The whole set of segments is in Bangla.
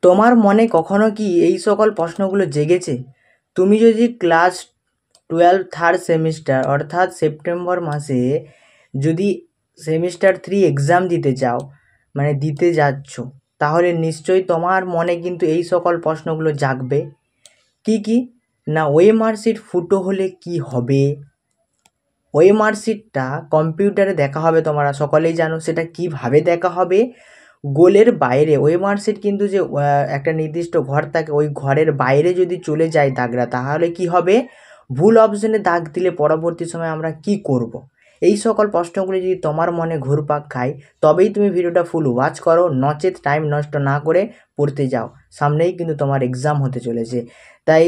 তোমার মনে কখনো কি এই সকল প্রশ্নগুলো জেগেছে? তুমি যদি ক্লাস 12 থার্ড সেমিস্টার অর্থাৎ সেপ্টেম্বর মাসে যদি সেমিস্টার 3 এক্সাম দিতে চাও, মানে দিতে যাচ্ছ, তাহলে নিশ্চয়ই তোমার মনে কিন্তু এই সকল প্রশ্নগুলো জাগবে। কি না, ওএমআর শিট ফুটো হলে কি হবে? ওএমআর শিটটা কম্পিউটারে দেখা হবে, তোমরা সকলেই জানো সেটা কিভাবে দেখা হবে। গোলের বাইরে ওএমআর শিট কিন্তু যে একটা নির্দিষ্ট ঘর থাকে, ওই ঘরের বাইরে যদি চলে যায় দাগরা, তাহলে কি হবে? ভুল অপশনে দাগ দিলে পরবর্তী সময় আমরা কি করব? এই সকল প্রশ্নগুলি যদি তোমার মনে ঘুরপাক খায়, তবেই তুমি ভিডিওটা ফুল ওয়াচ করো, নচেত টাইম নষ্ট না করে পড়তে যাও। সামনেই কিন্তু তোমার এক্সাম হতে চলেছে। তাই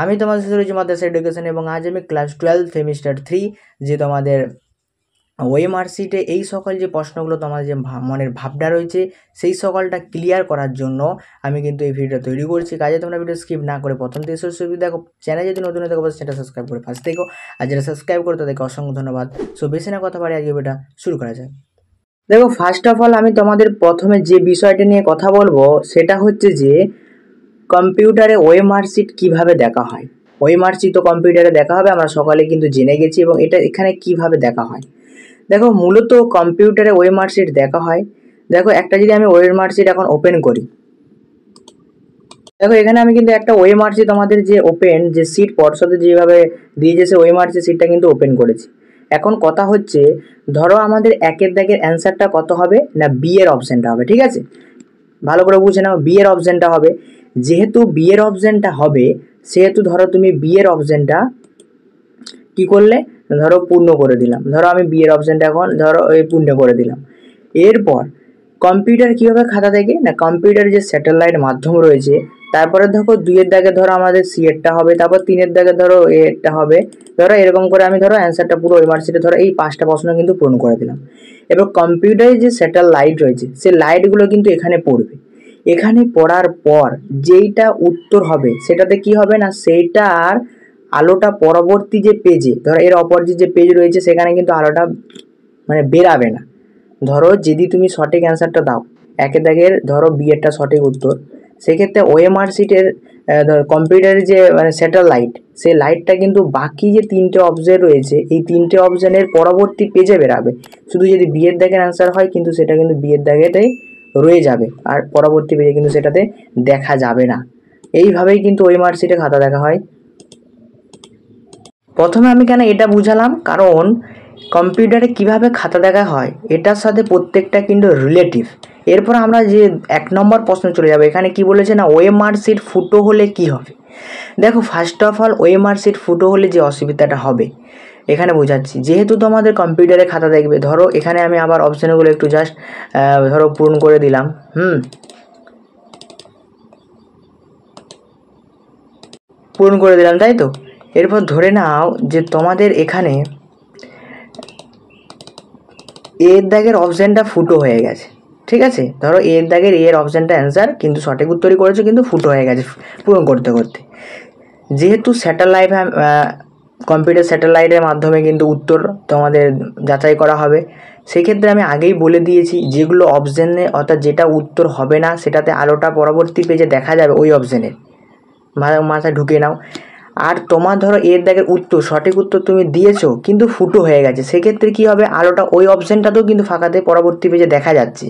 আমি তোমাদের সাথে রয়েছি মাদ্রাসা এডুকেশন, এবং আজ আমি ক্লাস 12 সেমিস্টার 3 যে তোমাদের ওএমআর শিটে এই সকল যে প্রশ্নগুলো তোমার যে মনের ভাবটা রয়েছে, সেই সকলটা ক্লিয়ার করার জন্য আমি কিন্তু এই ভিডিওটা তৈরি করছি। কাজে তোমরা ভিডিও স্কিপ না করে প্রথম থেকে শেষ অবধি দেখো। চ্যানেল যদি নতুন হয়ে থাকো সেটা সাবস্ক্রাইব করে পাশে থেকো, আর যারা সাবস্ক্রাইব করো তাদেরকে অসংখ্য ধন্যবাদ। সো বেশি না কথা বাড়ি আজকে ভিডিওটা শুরু করা যায়। দেখো, ফার্স্ট অফ অল আমি তোমাদের প্রথমে যে বিষয়টা নিয়ে কথা বলবো সেটা হচ্ছে যে কম্পিউটারে ওএমআর শিট কীভাবে দেখা হয়। ওএমআর শিট তো কম্পিউটারে দেখা হবে, আমরা সকালে কিন্তু জেনে গেছি, এবং এটা এখানে কিভাবে দেখা হয়। দেখো, মূলত কম্পিউটারে ওএমআর শিট দেখা হয়। দেখো, একটা যদি আমি ওএমআর শিট এখন ওপেন করি, দেখো এখানে আমি কিন্তু একটা ওএমআর শিট আমাদের যে ওপেন যে শিট পর্ষদে যেভাবে দিয়েছে সে ওএমআর শিটটা কিন্তু ওপেন করেছি। এখন কথা হচ্ছে, ধরো আমাদের একের দাগের অ্যান্সারটা কত হবে না, বি এর অপশানটা হবে। ঠিক আছে, ভালো করে বুঝে নাও, বি এর অপশানটা হবে। যেহেতু বি এর অপশানটা হবে, সেহেতু ধরো তুমি বি এর অপশানটা কি করলে, ধরো পূর্ণ করে দিলাম। ধরো আমি বি এর অপশানটা এখন ধরো পূর্ণ করে দিলাম। এরপর কম্পিউটার কীভাবে খাতা থেকে না, কম্পিউটারের যে স্যাটেলাইট মাধ্যম রয়েছে, তারপরে দেখো 2 এর দাগে ধরো আমাদের সি এরটা হবে, তারপর 3 এর দাগে ধরো এ এরটা হবে। ধরো এরকম করে আমি ধরো অ্যান্সারটা পুরো ওএমআর শিটে ধরো এই 5টা প্রশ্ন কিন্তু পূরণ করে দিলাম। এবার কম্পিউটারে যে স্যাটেলাইট রয়েছে, সেই লাইটগুলো কিন্তু এখানে পড়বে। এখানে পড়ার পর যেইটা উত্তর হবে সেটাতে কি হবে না, সেইটার আলোটা পরবর্তী যে পেজে, ধরো এর অপোজিট যে পেজ রয়েছে সেখানে কিন্তু আলোটা মানে বেরাবে না। ধরো যদি তুমি সঠিক অ্যান্সারটা দাও, একের দাগের ধরো বি এরটা সঠিক উত্তর, সেক্ষেত্রে ওএমআর শিটের কম্পিউটারের যে মানে স্যাটেলাইট, সেই লাইটটা কিন্তু বাকি যে 3টে অপশন রয়েছে, এই 3টে অপশনের পরবর্তী পেজে বেরাবে। শুধু যদি বি এর দাগের অ্যান্সার হয়, কিন্তু সেটা কিন্তু বি এর দাগেটাই রয়ে যাবে, আর পরবর্তী পেজে কিন্তু সেটাতে দেখা যাবে না। এইভাবেই কিন্তু ওএমআর শিটে খাতা দেখা হয়। প্রথমে আমি কেন এটা বুঝালাম, কারণ কম্পিউটারে কিভাবে খাতা দেখা হয় এটার সাথে প্রত্যেকটা কিন্তু রিলেটিভ। এরপর আমরা যে 1 নম্বর প্রশ্ন চলে যাবে। এখানে কি বলেছে না, ওএমআর শিট ফুটো হলে কি হবে। দেখো, first of all OMR sheet ফুটো হলে যে অসুবিধাটা হবে এখানে বোঝাচ্ছি। যেহেতু তোমাদের কম্পিউটারে খাতা দেখবে, ধরো এখানে আমি আবার অপশানগুলো একটু জাস্ট ধরো পূরণ করে দিলাম। পূরণ করে দিলাম, তাই তো। এরপর ধরে নাও যে তোমাদের এখানে এর দাগের অপশানটা ফুটো হয়ে গেছে। ঠিক আছে, ধরো এর দাগের এর অপশানটা অ্যান্সার, কিন্তু সঠিক উত্তরই করেছো, কিন্তু ফুটো হয়ে গেছে পূরণ করতে করতে। যেহেতু স্যাটেলাইট কম্পিউটার স্যাটেলাইটের মাধ্যমে কিন্তু উত্তর তোমাদের যাচাই করা হবে, সেক্ষেত্রে আমি আগেই বলে দিয়েছি যেগুলো অপশানে অর্থাৎ যেটা উত্তর হবে না সেটাতে আলোটা পরবর্তী পেজে দেখা যাবে, ওই অপশানের মাথায় ঢুকিয়ে নাও। আর তোমার ধরো এর দাগের উত্তর সঠিক উত্তর তুমি দিয়েছো, কিন্তু ফুটো হয়ে গেছে, সেক্ষেত্রে কী হবে, আলোটা ওই অপশানটাতেও কিন্তু ফাঁকাতে পরবর্তী পেজে দেখা যাচ্ছে।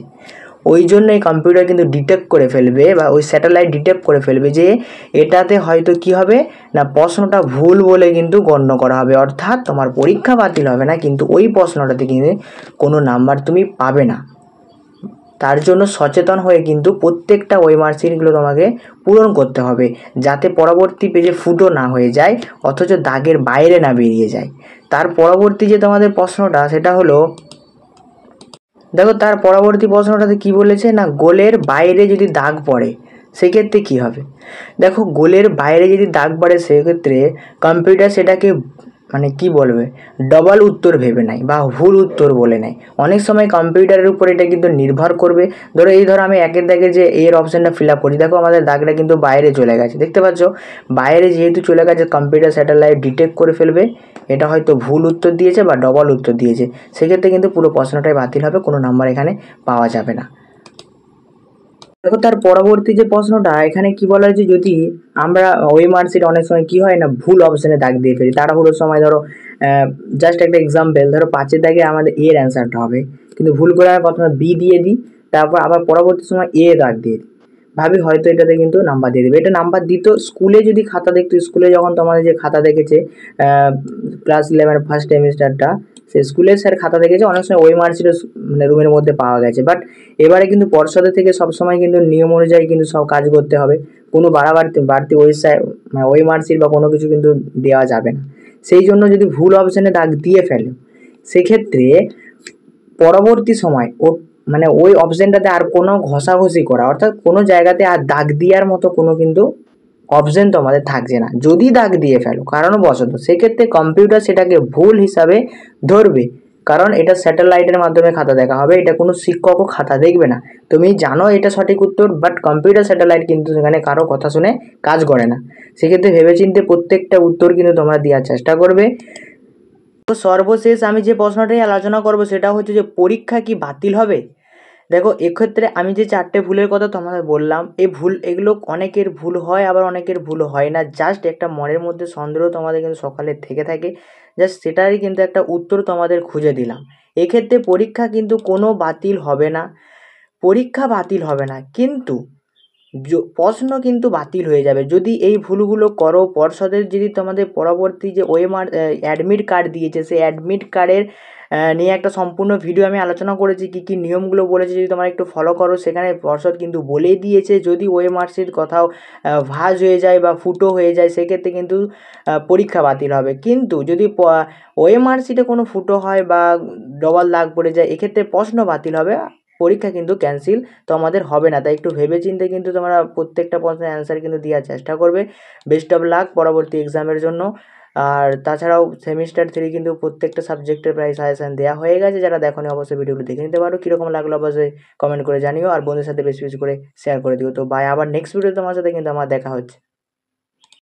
ওই জন্যই কম্পিউটার কিন্তু ডিটেক্ট করে ফেলবে, বা ওই স্যাটেলাইট ডিটেক্ট করে ফেলবে যে এটাতে হয়তো কি হবে না, প্রশ্নটা ভুল বলে কিন্তু গণ্য করা হবে। অর্থাৎ তোমার পরীক্ষা বাতিল হবে না, কিন্তু ওই প্রশ্নটাতে কিন্তু কোনো নাম্বার তুমি পাবে না। তার জন্য সচেতন হয়ে কিন্তু প্রত্যেকটা ওএমআর শিটগুলো তোমাকে পূরণ করতে হবে, যাতে পরবর্তী পেজে ফুটো না হয়ে যায়, অথচ দাগের বাইরে না বেরিয়ে যায়। তার পরবর্তী যে তোমাদের প্রশ্নটা সেটা হলো, দেখো তার পরবর্তী প্রশ্নটাতে কি বলেছে না, গোলের বাইরে যদি দাগ পড়ে সেক্ষেত্রে কি হবে। দেখো, গোলের বাইরে যদি দাগ পড়ে সেক্ষেত্রে কম্পিউটার সেটাকে মানে কি বলবে, ডবল উত্তর ভেবে নেয় বা ভুল উত্তর বলে নেয়। অনেক সময় কম্পিউটারের উপর এটা কিন্তু নির্ভর করবে। ধরো আমি একের দাগে যে এর অপশানটা ফিল আপ করি, দেখো আমাদের দাগটা কিন্তু বাইরে চলে গেছে, দেখতে পাচ্ছ। বাইরে যেহেতু চলে গেছে, কম্পিউটার স্যাটেলাইট ডিটেক্ট করে ফেলবে এটা হয়তো ভুল উত্তর দিয়েছে বা ডবল উত্তর দিয়েছে, সেক্ষেত্রে কিন্তু পুরো প্রশ্নটাই বাতিল হবে, কোনো নাম্বার এখানে পাওয়া যাবে না। দেখো তার পরবর্তী যে প্রশ্নটা এখানে কি বলা হয়েছে, যদি আমরা ওই মার্কশিট অনেক সময় কি হয় না ভুল অপশনে দাগ দিয়ে ফেলি তাড়াহুড়োর সময়। ধরো জাস্ট একটা এক্সাম্পল, ধরো 5-এর দাগে আমাদের এর অ্যান্সারটা হবে, কিন্তু ভুল করে আমি প্রথমে বি দিয়ে দিই, তারপর আবার পরবর্তী সময় এ দাগ দিয়ে দিই, ভাবি হয়তো এটাতে কিন্তু নাম্বার দিয়ে দেবে। এটা নাম্বার দিত স্কুলে যদি খাতা দেখতো, স্কুলে যখন তোমাদের যে খাতা দেখেছে ক্লাস 11 ফার্স্ট সেমিস্টারটা, সে স্কুলের স্যার খাতা দেখেছে, অনেক সময় ওই মার্কশিটও মানে রুমের মধ্যে পাওয়া গেছে। বাট এবারে কিন্তু পর্ষদের থেকে সবসময় কিন্তু নিয়ম অনুযায়ী কিন্তু সব কাজ করতে হবে, কোনো বাড়তি ওই মার্কশিট বা কোনো কিছু কিন্তু দেওয়া যাবে না। সেই জন্য যদি ভুল অপশানে দাগ দিয়ে ফেলে, সেক্ষেত্রে পরবর্তী সময় মানে ওই অপশানটাতে আর কোনো ঘষাঘষি করা, অর্থাৎ কোনো জায়গাতে আর দাগ দেওয়ার মতো কোনো কিন্তু অপশন তোমাদের থাকছে না। যদি দাগ দিয়ে ফেলো কারণবশত, সেক্ষেত্রে কম্পিউটার সেটাকে ভুল হিসাবে ধরবে, কারণ এটা স্যাটেলাইটের মাধ্যমে খাতা দেখা হবে, এটা কোনো শিক্ষকও খাতা দেখবে না। তুমি জানো এটা সঠিক উত্তর, বাট কম্পিউটার স্যাটেলাইট কিন্তু সেখানে কারো কথা শুনে কাজ করে না। সেক্ষেত্রে ভেবেচিন্তে প্রত্যেকটা উত্তর কিন্তু তোমরা দেওয়ার চেষ্টা করবে। তো সর্বশেষ আমি যে প্রশ্নটাই আলোচনা করব সেটা হচ্ছে যে পরীক্ষা কি বাতিল হবে। দেখো এক্ষেত্রে আমি যে 4টে ভুলের কথা তোমাদের বললাম, এগুলো অনেকের ভুল হয় আবার অনেকের ভুল হয় না। জাস্ট একটা মনের মধ্যে সন্দেহ তোমাদের কিন্তু সকালে থেকে থাকে, জাস্ট সেটারই কিন্তু একটা উত্তর তোমাদের খুঁজে দিলাম। এক্ষেত্রে পরীক্ষা কিন্তু কোনো বাতিল হবে না, পরীক্ষা বাতিল হবে না, কিন্তু প্রশ্ন কিন্তু বাতিল হয়ে যাবে যদি এই ভুলগুলো করো। পর্ষদের যদি তোমাদের পরবর্তী যে ওএমআর অ্যাডমিট কার্ড দিয়েছে, সেই অ্যাডমিট কার্ডের নিয়ে একটা সম্পূর্ণ ভিডিও আমি আলোচনা করেছি, কী কী নিয়মগুলো বলেছে, যদি তোমরা একটু ফলো করো। সেখানে পর্ষদ কিন্তু বলেই দিয়েছে যদি ওএমআরসির কোথাও ভাঁজ হয়ে যায় বা ফুটো হয়ে যায়, সেক্ষেত্রে কিন্তু পরীক্ষা বাতিল হবে। কিন্তু যদি ওএমআরসিতে কোনো ফুটো হয় বা ডবল দাগ পড়ে যায়, এক্ষেত্রে প্রশ্ন বাতিল হবে, পরীক্ষা কিন্তু ক্যান্সেল তো আমাদের হবে না। তাই একটু ভেবেচিন্তে কিন্তু তোমরা প্রত্যেকটা প্রশ্নের অ্যান্সার কিন্তু দেওয়ার চেষ্টা করবে। বেস্ট অফ লাক পরবর্তী এক্সামের জন্য। আর তাছাড়াও সেমিস্টার 3 কিন্তু প্রত্যেকটা সাবজেক্টের প্রায় সাজেশান দেওয়া হয়ে গেছে, যারা দেখোনি অবশ্যই ভিডিওগুলো দেখে নিতে পারো। কীরকম লাগলো অবশ্যই কমেন্ট করে জানিও, আর বন্ধুদের সাথে বেশি বেশি করে শেয়ার করে দিও। তো বাই, আবার নেক্সট ভিডিও তোমার সাথে কিন্তু আমার দেখা হচ্ছে।